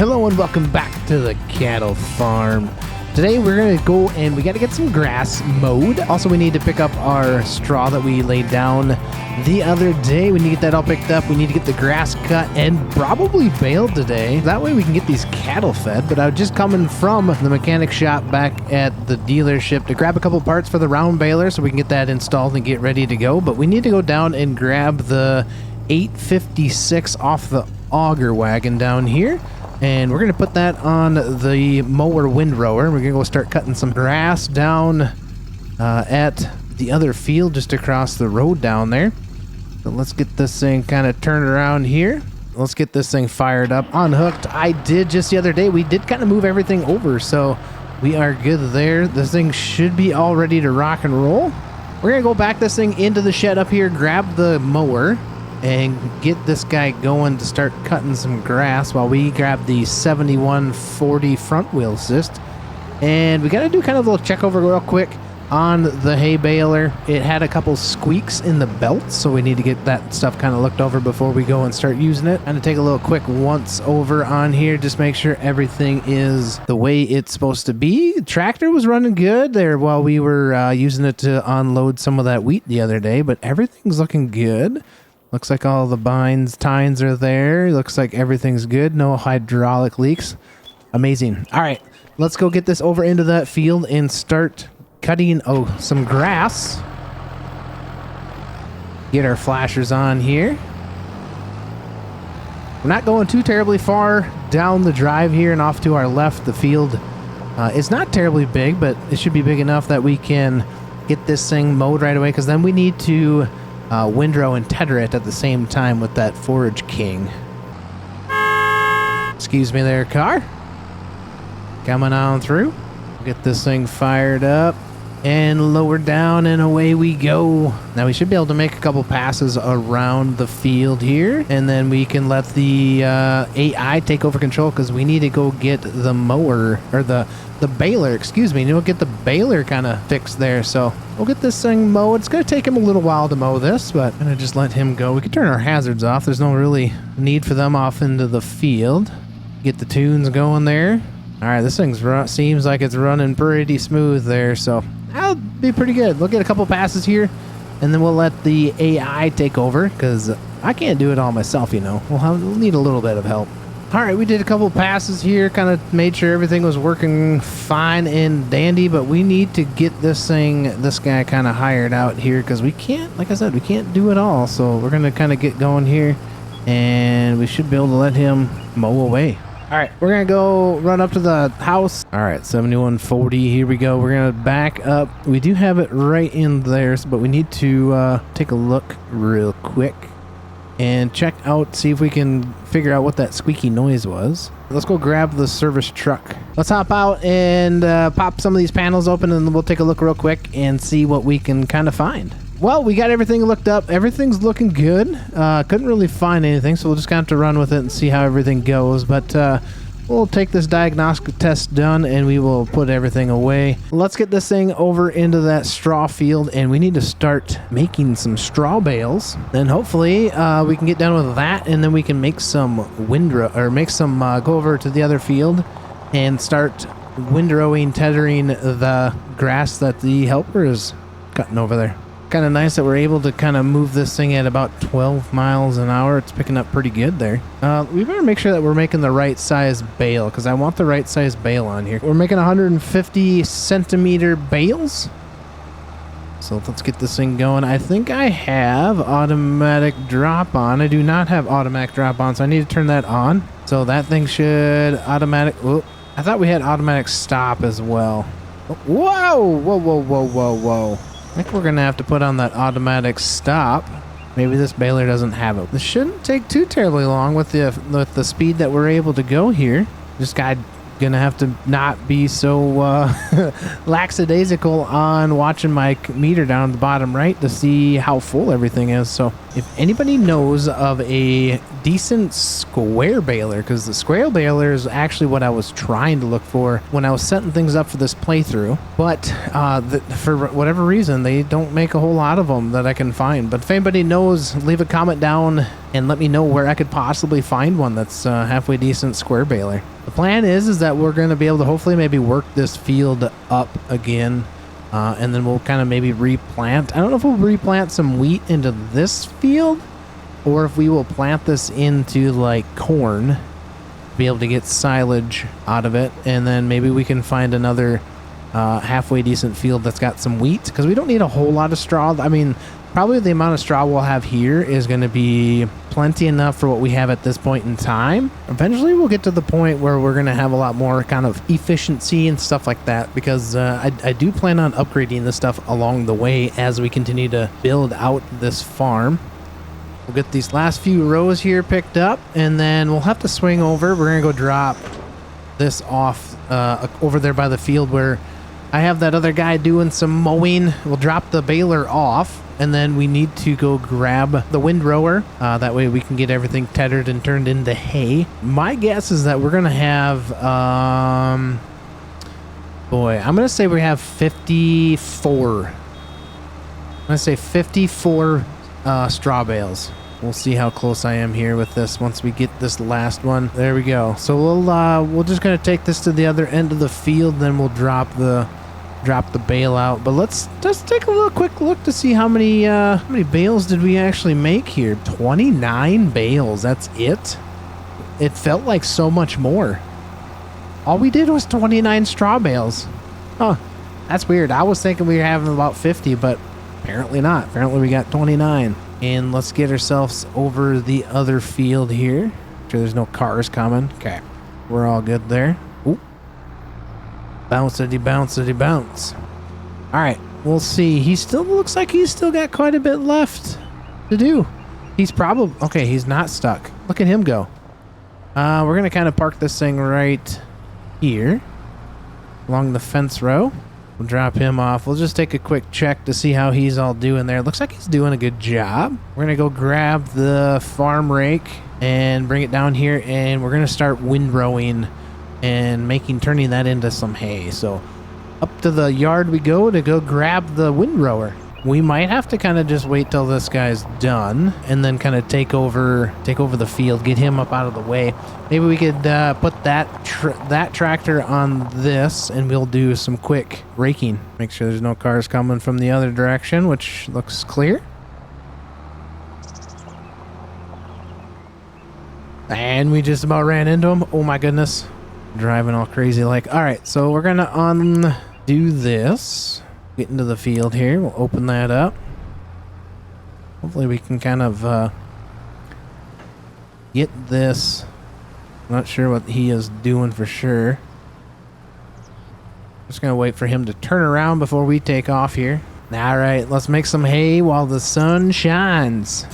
Hello and welcome back to the cattle farm. Today we're going to go and we got to get some grass mowed. Also, we need to pick up our straw that we laid down the other day. We need to get that all picked up. We need to get the grass cut and probably baled today. That way we can get these cattle fed. But I was just coming from the mechanic shop back at the dealership to grab a couple parts for the round baler so we can get that installed and get ready to go. But we need to go down and grab the 856 off the auger wagon down here. And we're going to put that on the mower windrower. We're going to go start cutting some grass down at the other field just across the road down there. So let's get this thing kind of turned around here. Let's get this thing fired up, unhooked. I did just the other day. We did kind of move everything over, so we are good there. This thing should be all ready to rock and roll. We're going to go back this thing into the shed up here, grab the mower, and get this guy going to start cutting some grass while we grab the 7140 front wheel assist. And we got to do kind of a little check over real quick on the hay baler. It had a couple squeaks in the belt, so we need to get that stuff kind of looked over before we go and start using it. I'm going to take a little quick once over on here, just make sure everything is the way it's supposed to be. The tractor was running good there while we were using it to unload some of that wheat the other day, but everything's looking good. Looks like all the tines are there. Looks like everything's good. No hydraulic leaks. Amazing. All right, let's go get this over into that field and start cutting some grass. Get our flashers on here. We're not going too terribly far down the drive here and off to our left. The field is not terribly big, but it should be big enough that we can get this thing mowed right away, because then we need to windrow and tether it at the same time with that Forage King. Excuse me there, car. Coming on through. Get this thing fired up and lowered down, and away we go. Now we should be able to make a couple passes around the field here, and then we can let the AI take over control, because we need to go get the mower, or the baler, excuse me. We'll get the baler kind of fixed there, so we'll get this thing mowed. It's going to take him a little while to mow this, but I'm going to just let him go. We can turn our hazards off. There's no really need for them off into the field. Get the tunes going there. All right, this thing seems like it's running pretty smooth there, so that'll be pretty good. We'll get a couple passes here, and then we'll let the AI take over, because I can't do it all myself, you know. We'll need a little bit of help. All right, we did a couple passes here, kind of made sure everything was working fine and dandy, but we need to get this guy kind of hired out here, because we can't, like I said, we can't do it all. So we're going to kind of get going here, and we should be able to let him mow away. All right, we're going to go run up to the house. All right, 7140, here we go. We're going to back up. We do have it right in there, but we need to take a look real quick and check out, see if we can figure out what that squeaky noise was. Let's go grab the service truck. Let's hop out and pop some of these panels open, and we'll take a look real quick and see what we can kind of find. Well, we got everything looked up. Everything's looking good. Couldn't really find anything, so we'll just kind of have to run with it and see how everything goes. But we'll take this diagnostic test done, and we will put everything away. Let's get this thing over into that straw field, and we need to start making some straw bales. Then hopefully we can get done with that, and then we can make some windrow, or make some go over to the other field and start windrowing, tethering the grass that the helper is cutting over there. Kind of nice that we're able to kind of move this thing at about 12 miles an hour. It's picking up pretty good there. We better make sure that we're making the right size bale, because I want the right size bale on here. We're making 150 centimeter bales. So let's get this thing going. I think I have automatic drop on. I do not have automatic drop on, so I need to turn that on. So that thing should automatic. Oh, I thought we had automatic stop as well. Whoa, whoa, whoa, whoa, whoa, whoa. I think we're going to have to put on that automatic stop. Maybe this baler doesn't have it. This shouldn't take too terribly long with the speed that we're able to go here. Just gonna have to not be so lackadaisical on watching my meter down at the bottom right to see how full everything is. So if anybody knows of a decent square baler, because the square baler is actually what I was trying to look for when I was setting things up for this playthrough, but for whatever reason they don't make a whole lot of them that I can find. But if anybody knows, leave a comment down and let me know where I could possibly find one that's halfway decent square baler. The plan is that we're going to be able to hopefully maybe work this field up again, and then we'll kind of maybe replant. I don't know if we'll replant some wheat into this field or if we will plant this into like corn, be able to get silage out of it, and then maybe we can find another halfway decent field that's got some wheat, because we don't need a whole lot of straw. I mean, probably the amount of straw we'll have here is going to be plenty enough for what we have at this point in time. Eventually we'll get to the point where we're going to have a lot more kind of efficiency and stuff like that, because I do plan on upgrading this stuff along the way as we continue to build out this farm. We'll get these last few rows here picked up, and then we'll have to swing over. We're going to go drop this off over there by the field where I have that other guy doing some mowing. We'll drop the baler off, and then we need to go grab the windrower. That way we can get everything tethered and turned into hay. My guess is that we're going to have, boy, I'm going to say we have 54. I'm going to say 54 straw bales. We'll see how close I am here with this once we get this last one. There we go. So we'll just gonna take this to the other end of the field, then we'll drop the bale out. But let's just take a quick look to see how many bales did we actually make here. 29 bales. That's it. It felt like so much more. All we did was 29 straw bales. Huh. That's weird. I was thinking we were having about 50, but apparently not. Apparently we got 29. And let's get ourselves over the other field here. Make sure there's no cars coming. Okay. We're all good there. Ooh. Bouncity, bouncity, bounce. All right. We'll see. He still looks like he's still got quite a bit left to do. He's probably... Okay, he's not stuck. Look at him go. We're going to kind of park this thing right here along the fence row. We'll drop him off. We'll just take a quick check to see how he's all doing there. Looks like he's doing a good job. We're going to go grab the farm rake and bring it down here, and we're going to start windrowing and turning that into some hay. So up to the yard we go to go grab the windrower. We might have to kind of just wait till this guy's done and then kind of take over the field, get him up out of the way. Maybe we could put that tractor on this, and we'll do some quick raking. Make sure there's no cars coming from the other direction, which looks clear. And we just about ran into him. Oh my goodness. Driving all crazy like. All right, so we're gonna undo this. Get into the field here. We'll open that up. Hopefully we can kind of get this. Not sure what he is doing for sure. Just gonna wait for him to turn around before we take off here. All right, let's make some hay while the sun shines.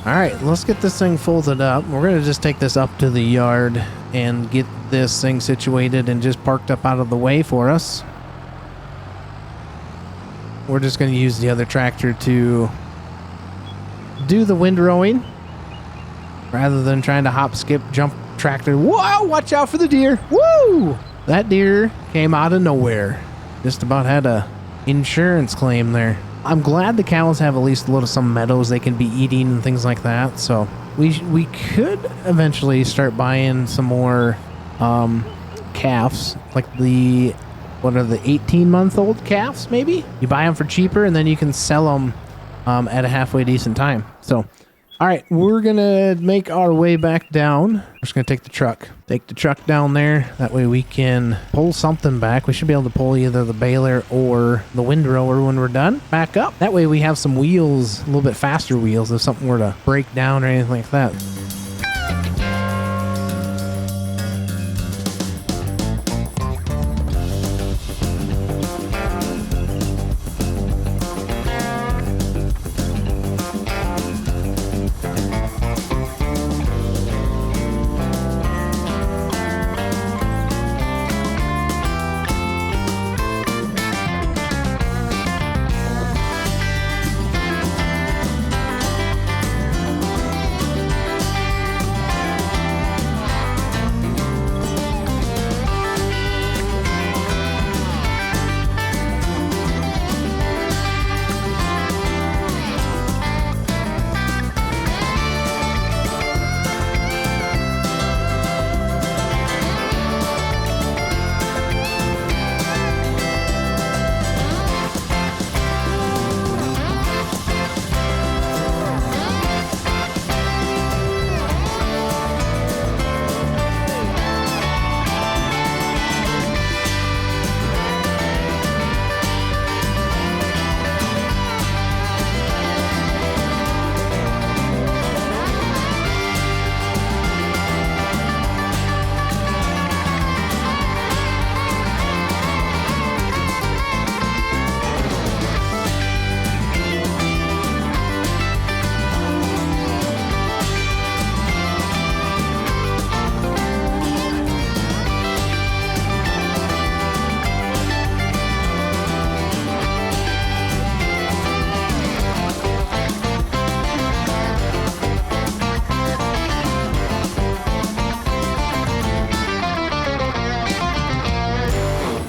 All right, let's get this thing folded up. We're going to just take this up to the yard and get this thing situated and just parked up out of the way for us. We're just going to use the other tractor to do the windrowing rather than trying to hop, skip, jump tractor. Whoa, watch out for the deer. Woo! That deer came out of nowhere. Just about had a insurance claim there. I'm glad the cows have at least some meadows they can be eating and things like that. So we could eventually start buying some more calves, like the 18-month-old calves maybe. You buy them for cheaper and then you can sell them at a halfway decent time. So All right, we're gonna make our way back down. We're just gonna take the truck. Take the truck down there. That way we can pull something back. We should be able to pull either the baler or the windrower when we're done. Back up. That way we have some wheels, a little bit faster wheels if something were to break down or anything like that.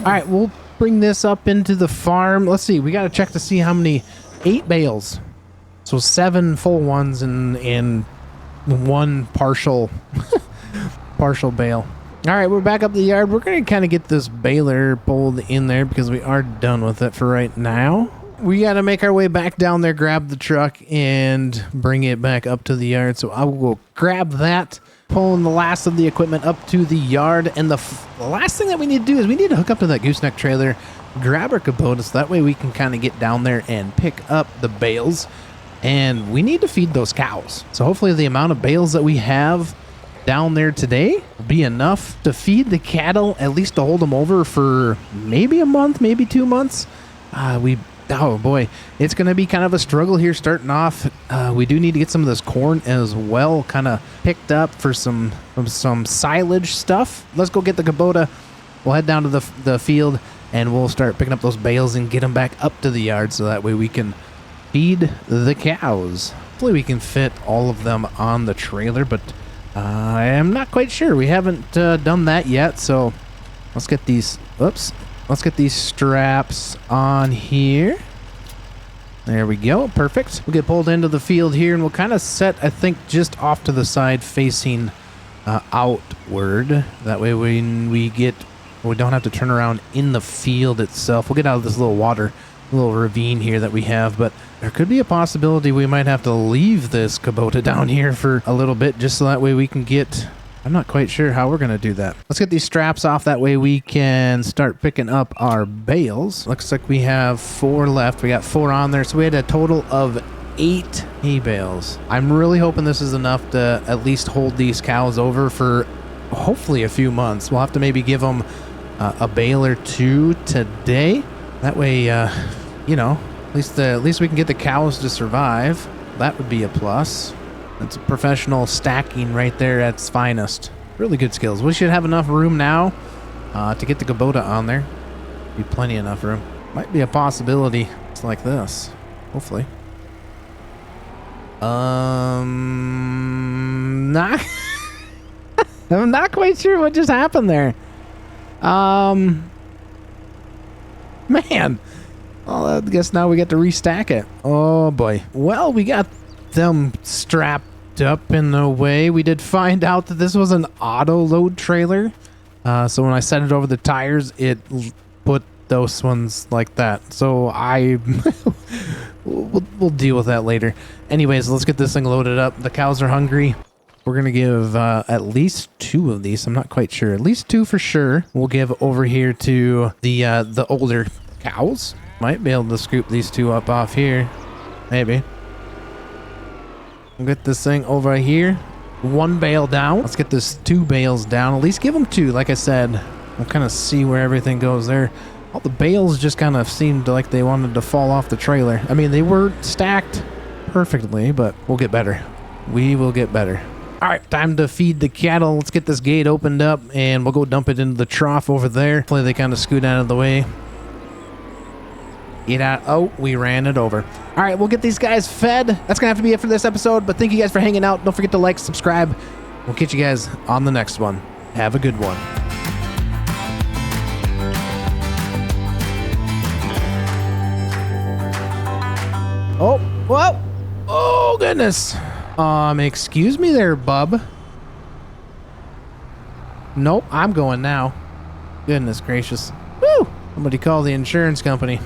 All right, we'll bring this up into the farm. Let's see. We got to check to see how many. 8 bales. So 7 full ones and 1 partial partial bale. All right, we're back up the yard. We're going to kind of get this baler pulled in there because we are done with it for right now. We got to make our way back down there, grab the truck, and bring it back up to the yard. So I will go grab that, pulling the last of the equipment up to the yard. And the last thing that we need to do is we need to hook up to that gooseneck trailer, grab our Kubota, so that way we can kind of get down there and pick up the bales. And we need to feed those cows. So hopefully the amount of bales that we have down there today will be enough to feed the cattle, at least to hold them over for maybe a month, maybe 2 months. Oh boy, it's going to be kind of a struggle here starting off. We do need to get some of this corn as well kind of picked up for some silage stuff. Let's go get the Kubota. We'll head down to the field and we'll start picking up those bales and get them back up to the yard so that way we can feed the cows. Hopefully we can fit all of them on the trailer, but I am not quite sure. We haven't done that yet, so let's get these. Let's get these straps on here. There we go. Perfect. We'll get pulled into the field here, and we'll kind of set, I think, just off to the side facing outward. That way when we don't have to turn around in the field itself. We'll get out of this little ravine here that we have, but there could be a possibility we might have to leave this Kubota down here for a little bit just so that way we can get... I'm not quite sure how we're going to do that. Let's get these straps off. That way we can start picking up our bales. Looks like we have 4 left. We got 4 on there. So we had a total of 8 hay bales. I'm really hoping this is enough to at least hold these cows over for hopefully a few months. We'll have to maybe give them a bale or 2 today. That way, you know, at least we can get the cows to survive. That would be a plus. That's professional stacking right there at its finest. Really good skills. We should have enough room now to get the Kubota on there. Be plenty enough room. Might be a possibility. It's like this. Hopefully. Not I'm not quite sure what just happened there. Man. Well, I guess now we get to restack it. Oh boy. Well, we got them strapped up in a way. We did find out that this was an auto load trailer. So when I set it over the tires, it put those ones like that. So I we'll deal with that later. Anyways, let's get this thing loaded up. The cows are hungry. We're going to give at least 2 of these. I'm not quite sure. At least 2 for sure. We'll give over here to the older cows. Might be able to scoop these 2 up off here. Maybe. We'll get this thing over here. 1 bale down. Let's get this 2 bales down. At least give them 2, like I said. We'll kind of see where everything goes there. All the bales just kind of seemed like they wanted to fall off the trailer. I mean, they were stacked perfectly, but we'll get better. We will get better. All right, time to feed the cattle. Let's get this gate opened up, and we'll go dump it into the trough over there. Hopefully they kind of scoot out of the way. Get out. Oh, we ran it over. All right, we'll get these guys fed. That's going to have to be it for this episode, but thank you guys for hanging out. Don't forget to like, subscribe. We'll catch you guys on the next one. Have a good one. Oh, whoa. Oh, goodness. Excuse me there, bub. Nope, I'm going now. Goodness gracious. Woo! Somebody call the insurance company.